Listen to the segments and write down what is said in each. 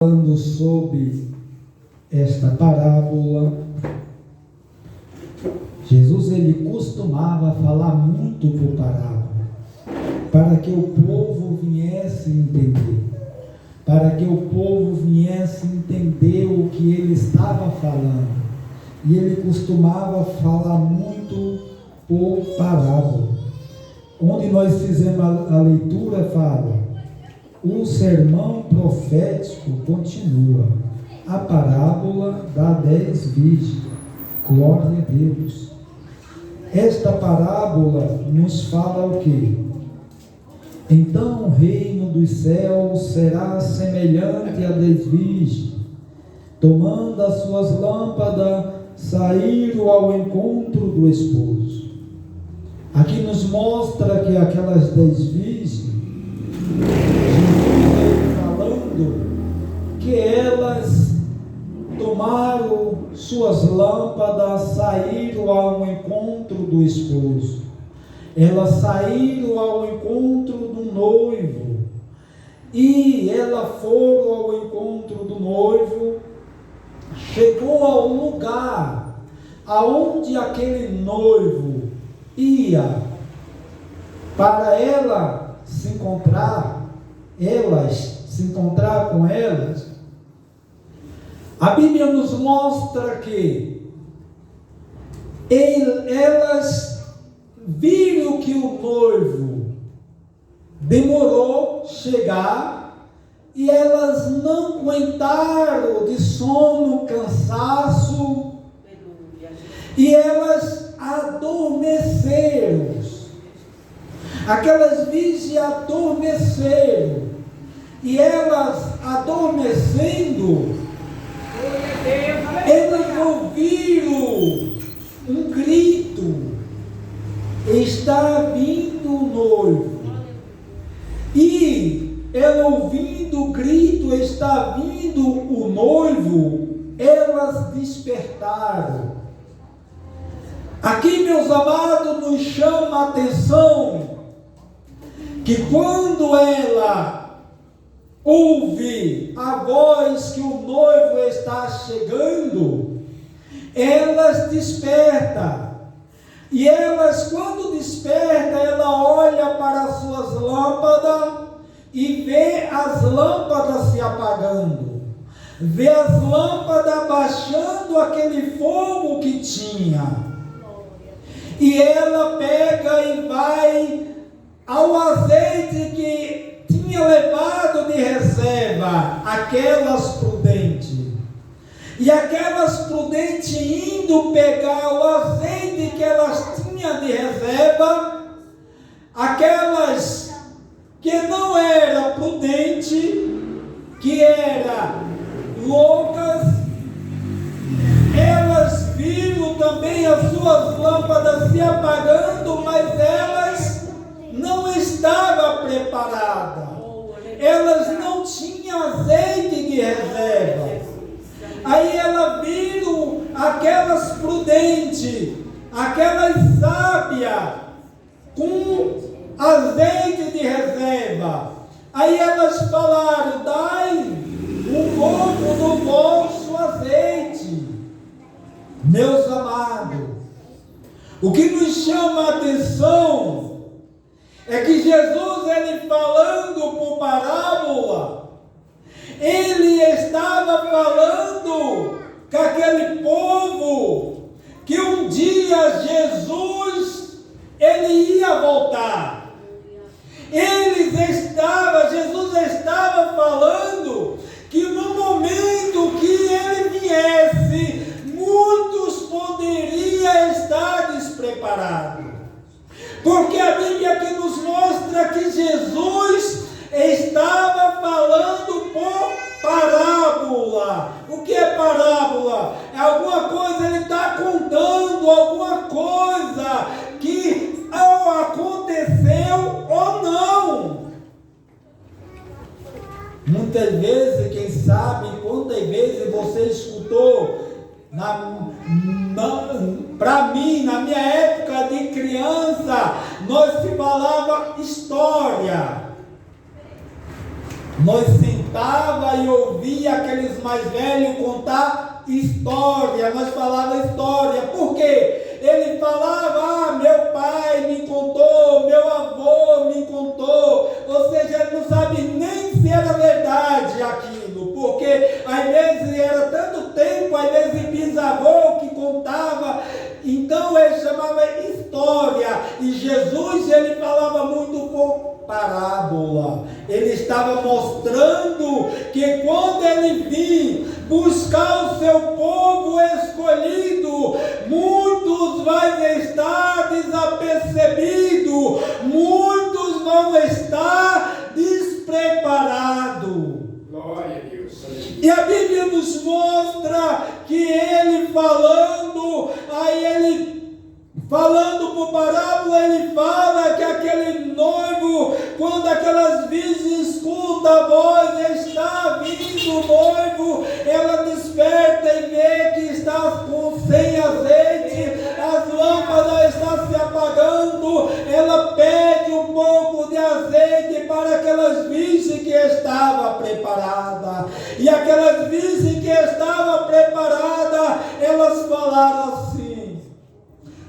Falando sobre esta parábola, Jesus ele costumava falar muito por parábola, para que o povo viesse entender, para que o povo viesse entender o que ele estava falando. E ele costumava falar muito por parábola. Onde nós fizemos a leitura, fala: o sermão profético continua. A parábola dá 10 virgens. Glória a Deus. Esta parábola nos fala o quê? Então o reino dos céus será semelhante a 10 virgens, tomando as suas lâmpadas, saíram ao encontro do esposo. Aqui nos mostra que aquelas 10 virgens, que elas tomaram suas lâmpadas, saíram ao encontro do esposo. Elas saíram ao encontro do noivo. E elas foram ao encontro do noivo. Chegou ao lugar aonde aquele noivo ia para ela se encontrar, se encontrar com elas. A Bíblia nos mostra que elas viram que o noivo demorou chegar e elas não aguentaram de sono, cansaço, e elas adormeceram. Aquelas virgens adormeceram. E elas adormecendo, elas ouviram um grito: está vindo o noivo. E ela ouvindo o grito, está vindo o noivo, elas despertaram. Aqui, meus amados, nos chama a atenção que quando ela ouve a voz que o noivo está chegando, elas despertam. E elas, quando despertam, ela olha para as suas lâmpadas e vê as lâmpadas se apagando, vê as lâmpadas baixando aquele fogo que tinha. E ela pega e vai ao azeite que tinha levado de reserva, aquelas prudentes. E aquelas prudentes indo pegar o azeite que elas tinham de reserva, aquelas que não eram prudentes, que eram loucas, elas viram também as suas lâmpadas se apagando, mas elas não estavam preparadas. Elas não tinham azeite de reserva. Aí elas viram aquelas prudentes, aquelas sábias, com azeite de reserva. Aí elas falaram: dai um pouco do vosso azeite. Meus amados, o que nos chama a atenção é que Jesus, ele falando por parábola, ele estava falando com aquele povo que um dia Jesus, ele ia voltar. Jesus estava falando que no momento que ele viesse, muitos poderiam estar despreparados. Porque a Bíblia aqui nos mostra que Jesus estava falando por parábola. O que é parábola? É alguma coisa, ele está contando alguma coisa que ou aconteceu ou não. Muitas vezes, quem sabe, quantas vezes você escutou, para mim, na minha época de criança, nós se falava história. Nós sentava e ouvia aqueles mais velhos contar história. Nós falava história. Por quê? Ele falava, meu pai me contou, meu avô me contou. Ou seja, ele não sabe nem se era verdade aquilo. Porque às vezes era tanto tempo, às vezes bisavô que contava. Então ele chamava história. E Jesus, ele falava muito por parábola. Ele estava mostrando que quando ele vir buscar o seu povo escolhido, muitos vão estar desapercebidos, muitos vão estar despreparados. Glória a Deus. E a Bíblia nos mostra que ele falando por parábola, ele fala que aquele noivo, quando aquelas virgens escutam a voz, está vindo o noivo, ela desperta e vê que está sem azeite, as lâmpadas estão se apagando, ela pede um pouco de azeite para aquelas virgens que estavam preparadas. E aquelas virgens que estavam preparadas, elas falaram assim: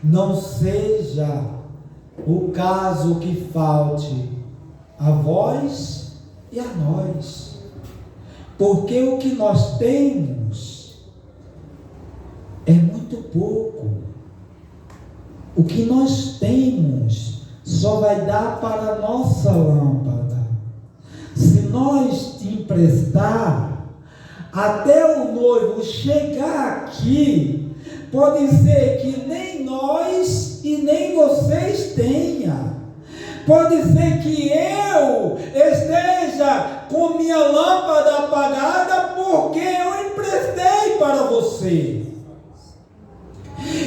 não seja o caso que falte a vós e a nós, porque o que nós temos é muito pouco. O que nós temos só vai dar para a nossa lâmpada. Se nós te emprestar, até o noivo chegar aqui, pode ser que nem nós e nem vocês tenham. Pode ser que eu esteja com minha lâmpada apagada porque eu emprestei para você.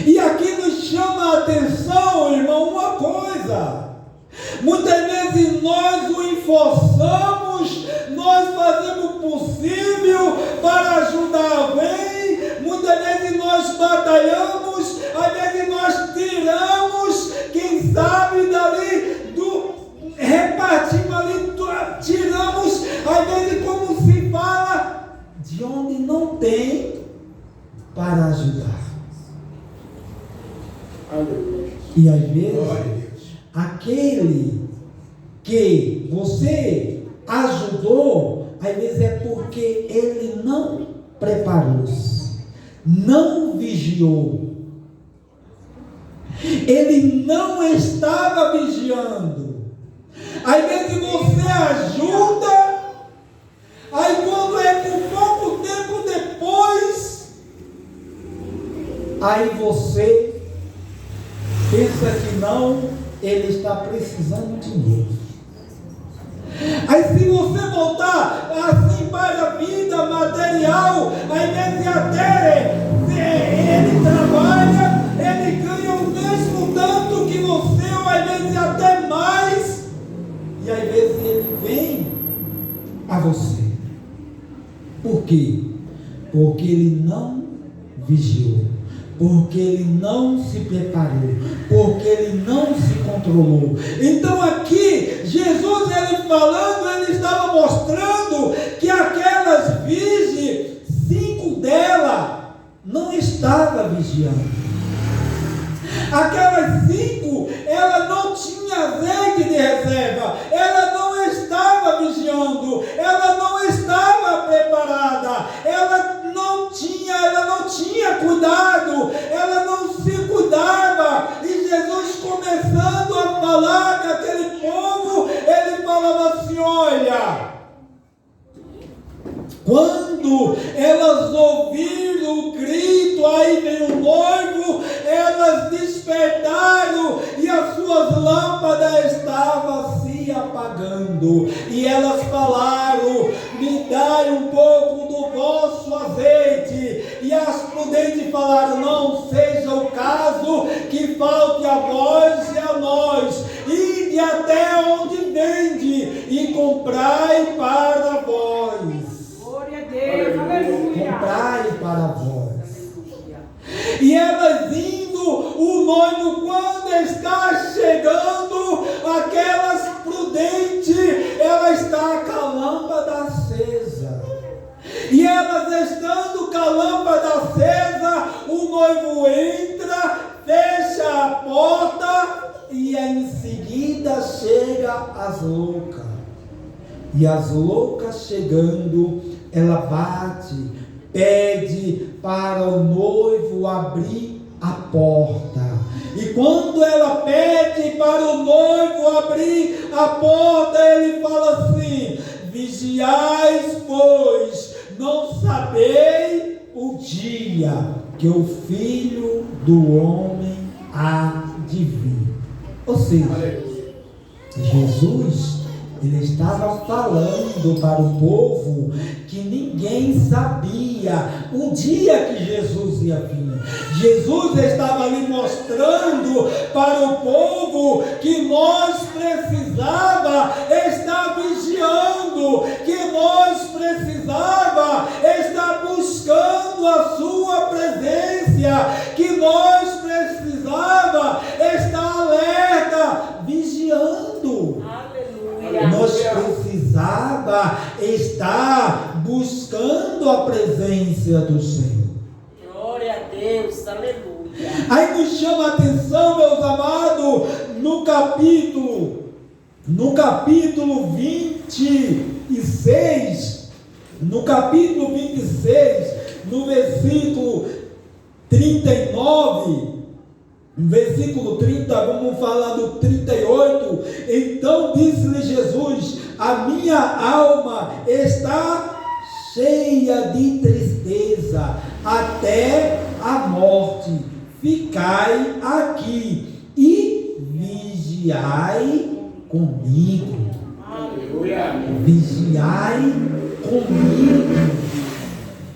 E aqui nos chama a atenção, irmão, uma coisa. Muitas vezes nós o enforçamos, nós fazemos o possível para ajudar alguém, muitas vezes nós batalhamos, às vezes nós tiramos, quem sabe dali, repartimos ali, tiramos, às vezes como se fala, de onde não tem para ajudar. Aleluia. E às vezes, aquele que você ajudou, às vezes é porque ele não preparou-se, não vigiou, ele não estava vigiando. Às vezes você ajuda, aí quando é por pouco tempo depois, aí você pensa que não, ele está precisando de novo. Aí se você voltar assim para a vida material, às vezes até ele trabalha, ele ganha o mesmo tanto que você, ou às vezes até mais, e às vezes ele vem a você. Por quê? Porque ele não vigiou, porque ele não se preparou, porque ele não se controlou. Então aqui, Jesus, ele falando, ele estava mostrando que aquelas virgens, 5 delas, não estavam vigiando. Aquelas 5, ela não tinha azeite de reserva, ela não estava vigiando, ela não estava preparada, ela não tinha cuidado, ela não se cuidava. E Jesus, começando a falar com aquele povo, ele falava assim: olha, quando elas ouviram o grito, aí vem o noivo, elas despertaram e as suas lâmpadas estavam se apagando. E elas falaram: me dai um pouco do vosso azeite. E as prudentes falaram: não seja o caso que falte a vós e a nós. Ide até onde vende e comprai para vós. Comprai para vós. E elas indo, o noivo, quando está chegando, aquelas prudentes, ela está com a lâmpada acesa. elas estando com a lâmpada acesa, o noivo entra, fecha a porta e em seguida chega as loucas. E as loucas chegando, ela bate, pede para o noivo abrir a porta. E quando ela pede para o noivo abrir a porta, ele fala assim: vigiais, pois não sabei o dia que o Filho do Homem há de vir. Ou seja, Jesus, ele estava falando para o povo que ninguém sabia o dia que Jesus ia vir. Jesus estava ali mostrando para o povo que nós precisava estar vigiando, que nós precisava estar buscando a sua presença, que nós precisava estar alerta, vigiando. Nós precisava estar buscando a presença do Senhor. Glória a Deus, aleluia. Aí nos chama a atenção, meus amados, no capítulo 26, no versículo 39, versículo 30, vamos falar do 38. Então disse-lhe Jesus: a minha alma está cheia de tristeza até a morte. Ficai aqui e vigiai comigo. Aleluia. Vigiai comigo.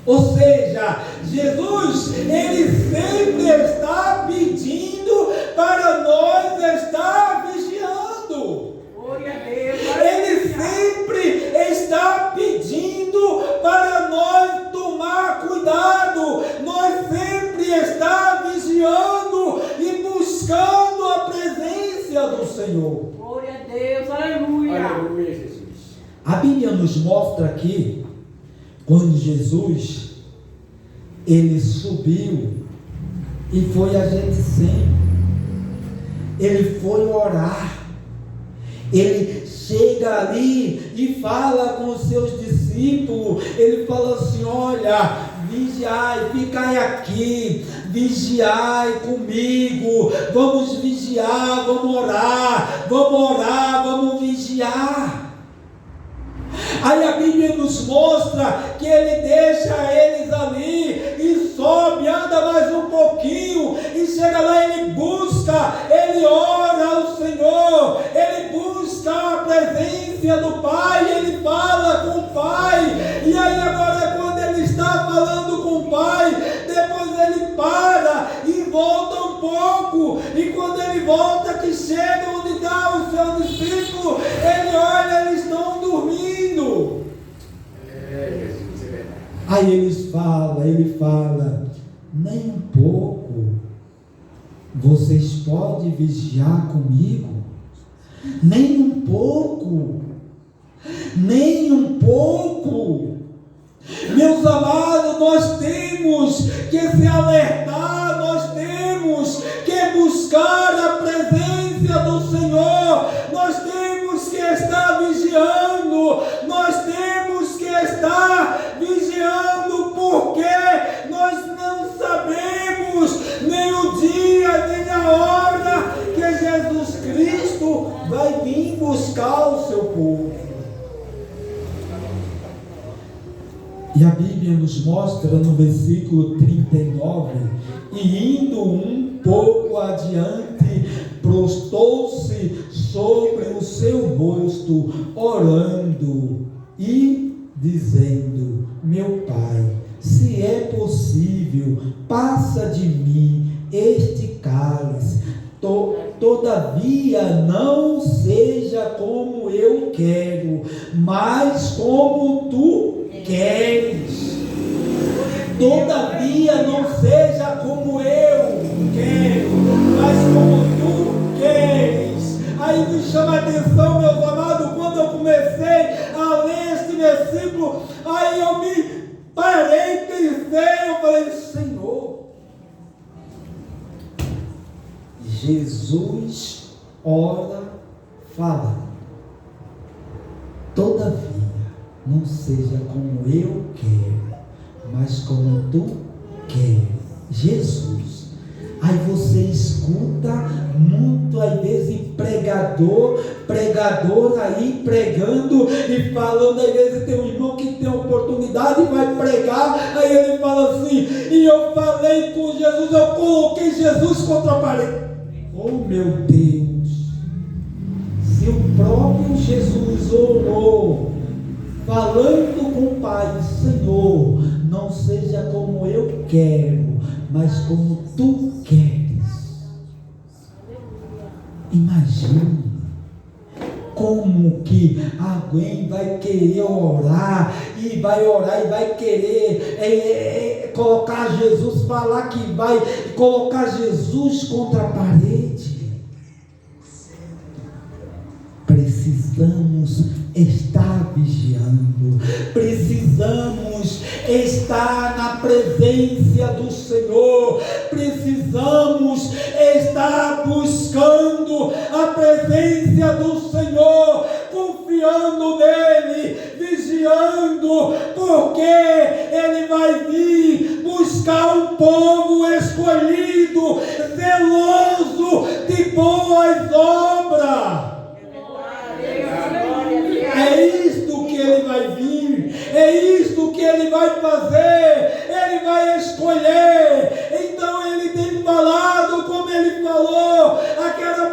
Ou seja, Jesus, ele sempre está pedindo para nós estar vigiando. Glória a Deus. Ele sempre está pedindo para nós tomar cuidado. Nós sempre está vigiando e buscando a presença do Senhor. Glória a Deus, aleluia. Aleluia, Jesus. A Bíblia nos mostra aqui, quando Jesus, ele subiu e foi a Getsemane, ele foi orar, ele chega ali e fala com os seus discípulos, ele fala assim: olha, vigiai, ficai aqui, vigiai comigo, vamos vigiar, vamos orar, vamos vigiar. Aí a Bíblia nos mostra que ele deixa eles ali e sobe, anda mais um pouquinho e chega lá, ele busca, ele ora ao Senhor, ele busca a presença do Pai, ele fala com o Pai. E aí agora, quando ele está falando com o Pai, depois ele para e volta um pouco, e quando ele volta, que chega onde está o seu discípulo, ele olha, eles estão dormindo. Jesus, é verdade. Aí ele fala, nem um pouco, vocês podem vigiar comigo? Nem um pouco, nem um pouco. Meus amados, nós temos que se alertar, nós temos que buscar a presença do Senhor, nós temos que estar vigiando, nós temos que estar vigiando, porque nós não sabemos nem o dia, nem a hora que Jesus Cristo vai vir buscar o seu povo. E a Bíblia nos mostra no versículo 39, e indo um pouco adiante, prostou-se sobre o seu rosto, orando e dizendo: meu Pai, se é possível, passa de mim este cálice, todavia não seja como eu quero, mas como tu queres. Todavia não seja como eu quero, mas como tu queres. Aí me chama a atenção, meus amados, quando eu comecei a ler este versículo, aí eu me Jesus ora falando: todavia, não seja como eu quero, mas como tu queres. Jesus. Aí você escuta muito, às vezes, pregador aí pregando e falando. Às vezes tem um irmão que tem oportunidade e vai pregar, aí ele fala assim: e eu falei com Jesus, eu coloquei Jesus contra a parede. Oh meu Deus, se o próprio Jesus orou, falando com o Pai: Senhor, não seja como eu quero, mas como tu queres. Imagine como que alguém vai querer orar e vai querer colocar Jesus, falar que vai colocar Jesus contra a parede. Precisamos estar vigiando, precisamos estar na presença do Senhor, precisamos estar buscando a presença do Senhor, confiando nele, vigiando, porque ele vai vir buscar um povo escolhido, zeloso de boas obras. É isto que ele vai vir, é isto que ele vai fazer, ele vai escolher. Então ele tem falado, como ele falou, aquela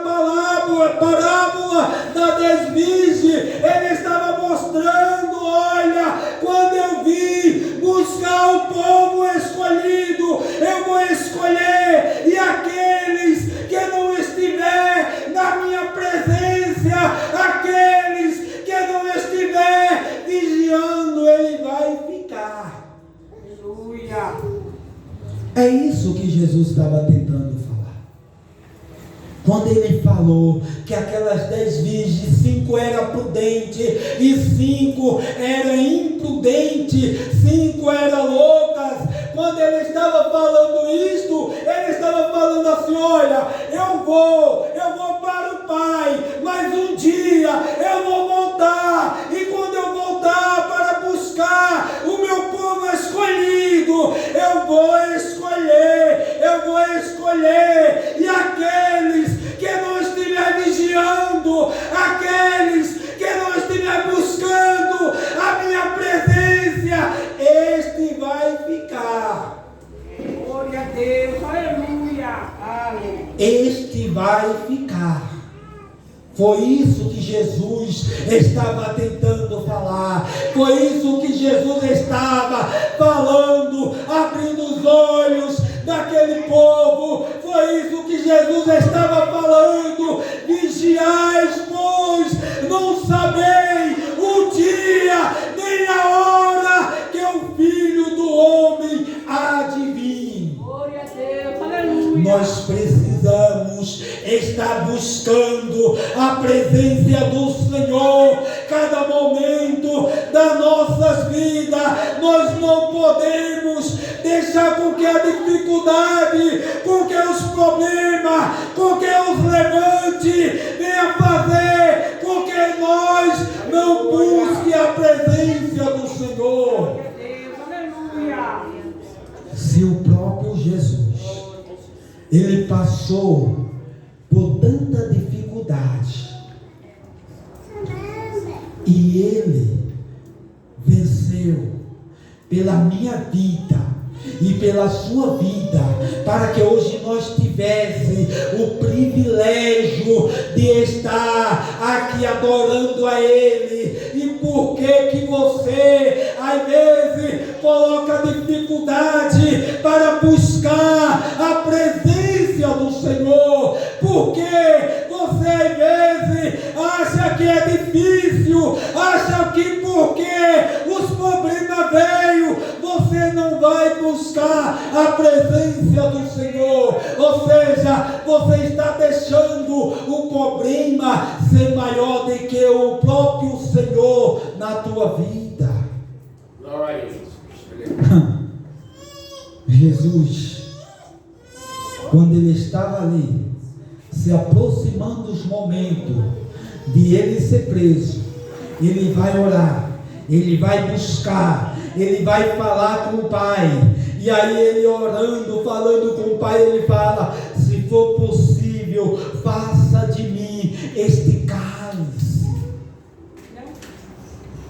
parábola da desvige, ele estava mostrando: olha, quando eu vim buscar o povo escolhido, eu vou escolher, e aqueles que não estiver na minha presença, aqueles que não estiver vigiando, ele vai ficar. Aleluia. É isso que Jesus estava tentando falar. Quando ele falou que aquelas 10 virgens, 5 eram prudentes e 5 eram imprudentes, 5 eram loucas. Quando ele estava falando isto, ele estava falando assim: olha, eu vou para o Pai, mas um dia eu vou voltar, e quando eu voltar para buscar o meu povo escolhido, eu vou escolher, e aqueles que não estiver vigiando, aqueles que não estiver buscando a minha presença, este vai ficar. Glória a Deus, aleluia. Aleluia. Este vai ficar. Foi isso que Jesus estava tentando falar. Foi isso que Jesus estava falando, abrindo os olhos daquele povo. Foi isso que Jesus estava falando: vigiais, pois não sabeis o dia nem a hora que o Filho do Homem há de vir. Glória a Deus, aleluia. Nós precisamos estar buscando a presença do Senhor cada momento das nossas vidas. Nós não podemos deixar com que a dificuldade, com que os problemas, com que os levante, venha fazer com que nós não busquemos a presença do Senhor. Glória a Deus, aleluia. Se o próprio Jesus, ele passou por tanta dificuldade e ele venceu pela minha vida e pela sua vida, para que hoje nós tivéssemos o privilégio de estar aqui adorando a Ele. E por que você às vezes coloca dificuldade para buscar a presença do Senhor? Porque você às vezes acha que é difícil, acha que porque os problemas veio, você não vai buscar a presença do Senhor. Ou seja, você está deixando o problema ser maior do que o próprio Senhor na tua vida. Glória a Deus. Jesus, quando ele estava ali, se aproximando os momentos de ele ser preso, ele vai orar, ele vai buscar, ele vai falar com o Pai. E aí ele orando, falando com o Pai, ele fala: se for possível, faça de mim este cálice.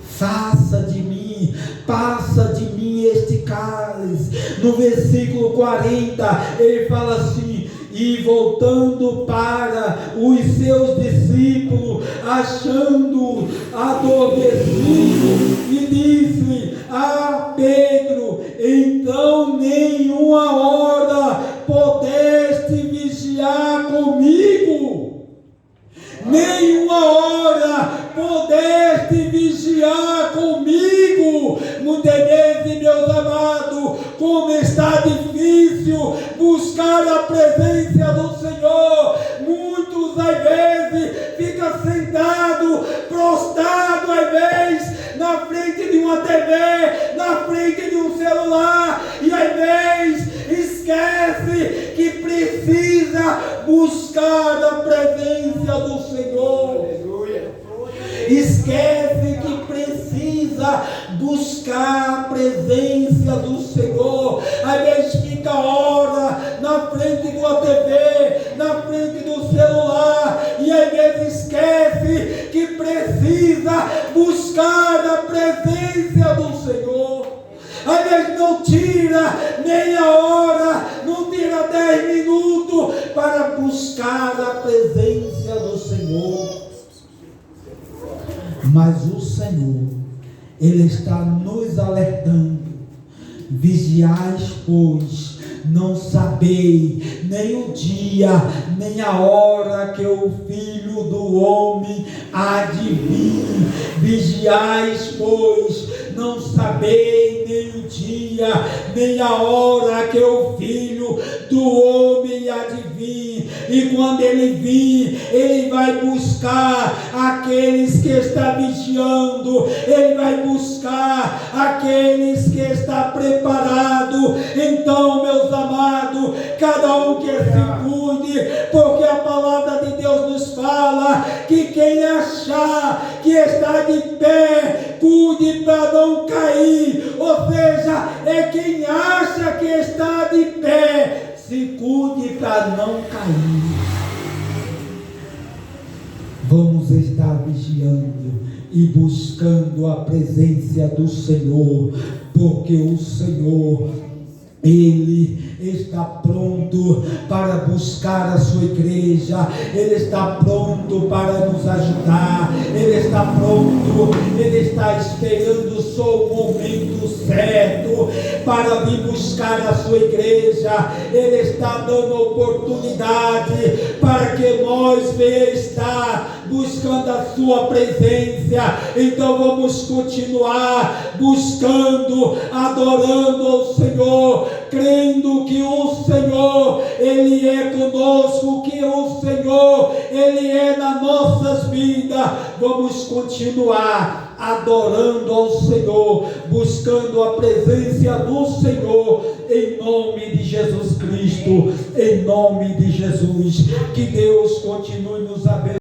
Faça de mim, passa de mim este cálice. No versículo 40, ele fala assim: e voltando para os seus discípulos, achando adormecido, e disse a Pedro: então nenhuma hora podeste vigiar comigo? Nenhuma hora podeste vigiar comigo? Muitas vezes, meus amados, como está difícil buscar a presença do Senhor. Muitos, às vezes, ficam sentados, prostrados, às vezes, na frente de uma TV, na frente de um celular, e às vezes esquece que precisa buscar a presença do Senhor. Esquece que precisa buscar a presença do Senhor. Às vezes fica hora na frente de uma TV, na frente do celular, e às vezes esquece que precisa buscar a presença do Senhor. Às vezes não tira meia hora, não tira 10 minutos para buscar a presença do Senhor. Mas o Senhor, Ele está nos alertando: vigiais, pois, não sabei nem o dia, nem a hora que o Filho do Homem há de vir. Vigiais, pois, não sabei nem o dia, nem a hora que o Filho do Homem há de vir. E quando ele vir, ele vai buscar aqueles que estão vigiando, ele vai buscar aqueles que estão preparados. Então, meus amados, cada um que se cuide, porque a palavra de Deus nos fala que quem achar que está de pé, cuide para não cair. Ou seja, é quem acha que está de pé, se cuide para não cair. Vamos estar vigiando e buscando a presença do Senhor, porque o Senhor, Ele está pronto para buscar a sua igreja, Ele está pronto para nos ajudar, Ele está pronto, Ele está esperando só o momento certo para vir buscar a sua igreja. Ele está dando oportunidade para que nós venhamos estar buscando a sua presença. Então vamos continuar buscando, adorando ao Senhor, crendo que o Senhor, Ele é conosco, que o Senhor, Ele é nas nossas vidas. Vamos continuar adorando ao Senhor, buscando a presença do Senhor, em nome de Jesus Cristo, em nome de Jesus. Que Deus continue nos abençoando.